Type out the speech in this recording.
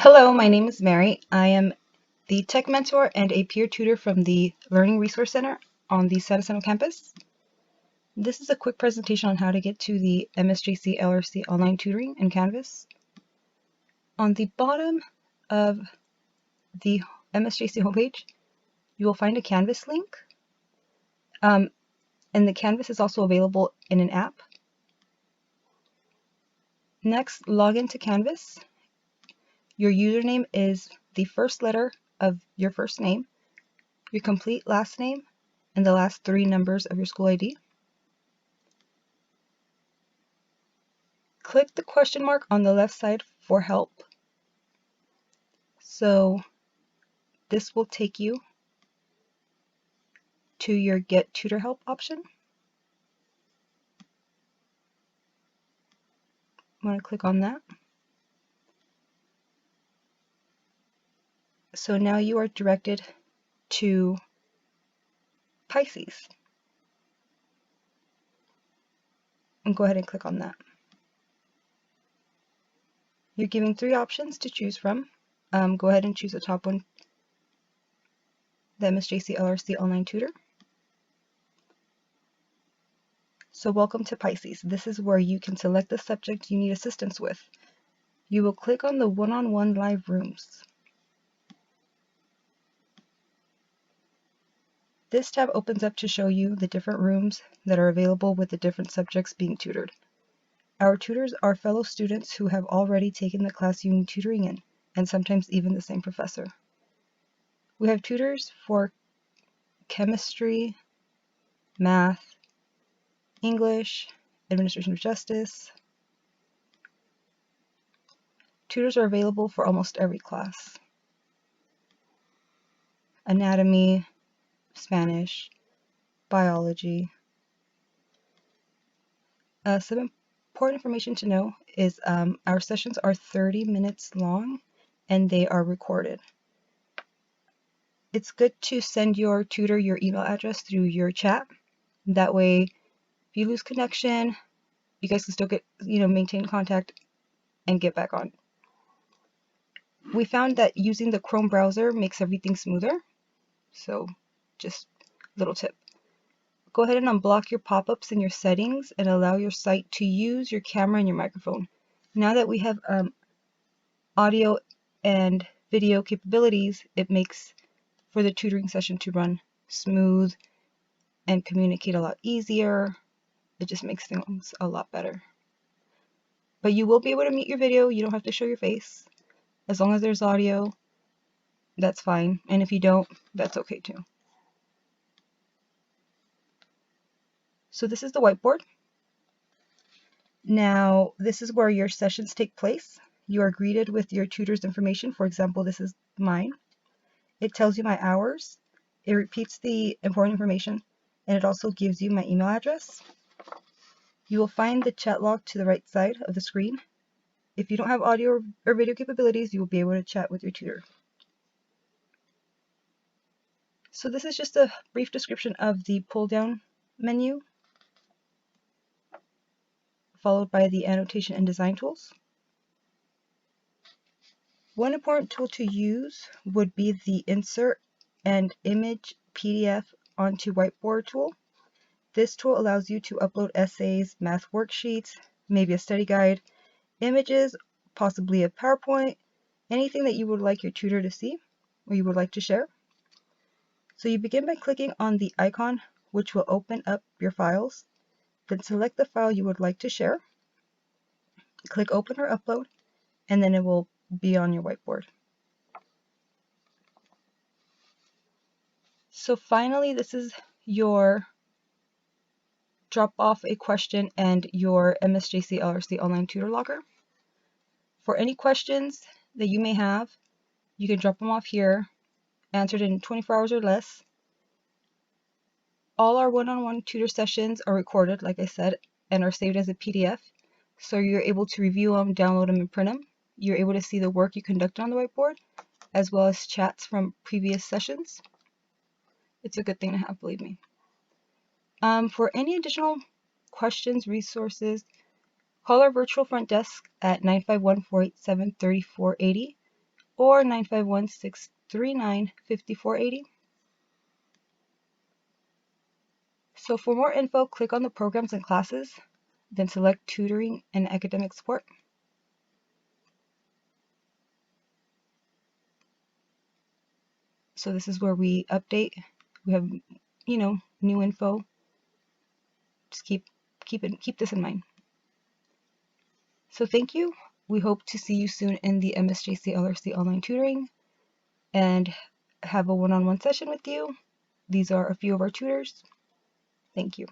Hello, my name is Mary. I am the tech mentor and a peer tutor from the Learning Resource Center on the San Jacinto campus. This is a quick presentation on how to get to the MSJC LRC online tutoring in Canvas. On the bottom of the MSJC homepage, you will find a Canvas link, and the Canvas is also available in an app. Next, log into Canvas. Your username is the first letter of your first name, your complete last name, and the last 3 numbers of your school ID. Click the question mark on the left side for help. So this will take you to your Get Tutor Help option. I'm going to click on that. So now you are directed to PISCES. And go ahead and click on that. You're given 3 options to choose from. Go ahead and choose the top one, the MSJC LRC Online Tutor. So welcome to PISCES. This is where you can select the subject you need assistance with. You will click on the one-on-one live rooms. This tab opens up to show you the different rooms that are available with the different subjects being tutored. Our tutors are fellow students who have already taken the class you need tutoring in, and sometimes even the same professor. We have tutors for chemistry, math, English, administration of justice. Tutors are available for almost every class. Anatomy, Spanish, biology. Some important information to know is our sessions are 30 minutes long and they are recorded. It's good to send your tutor your email address through your chat. That way, if you lose connection, you guys can still get, maintain contact and get back on. We found that using the Chrome browser makes everything smoother. So just a little tip. Go ahead and unblock your pop-ups in your settings and allow your site to use your camera and your microphone. Now that we have audio and video capabilities, it makes for the tutoring session to run smooth and communicate a lot easier. It just makes things a lot better. But you will be able to mute your video. You don't have to show your face. As long as there's audio, that's fine. And if you don't, that's okay too. So this is the whiteboard. Now, this is where your sessions take place. You are greeted with your tutor's information. For example, this is mine. It tells you my hours. It repeats the important information, and it also gives you my email address. You will find the chat log to the right side of the screen. If you don't have audio or video capabilities, you will be able to chat with your tutor. So this is just a brief description of the pull-down menu, followed by the annotation and design tools. One important tool to use would be the Insert and Image PDF onto Whiteboard tool. This tool allows you to upload essays, math worksheets, maybe a study guide, images, possibly a PowerPoint, anything that you would like your tutor to see or you would like to share. So you begin by clicking on the icon, which will open up your files. Then select the file you would like to share. Click Open or Upload, and then it will be on your whiteboard. So finally, this is your drop off a question and your MSJC LRC online tutor locker. For any questions that you may have, you can drop them off here, answered in 24 hours or less. All our one-on-one tutor sessions are recorded, like I said, and are saved as a PDF. So you're able to review them, download them, and print them. You're able to see the work you conducted on the whiteboard, as well as chats from previous sessions. It's a good thing to have, believe me. For any additional questions, resources, call our virtual front desk at 951-487-3480. or 951-639-5480. So for more info, click on the programs and classes, then select Tutoring and Academic Support. So this is where we update. We have, new info. Just keep this in mind. So thank you. We hope to see you soon in the MSJC LRC online tutoring and have a one-on-one session with you. These are a few of our tutors. Thank you.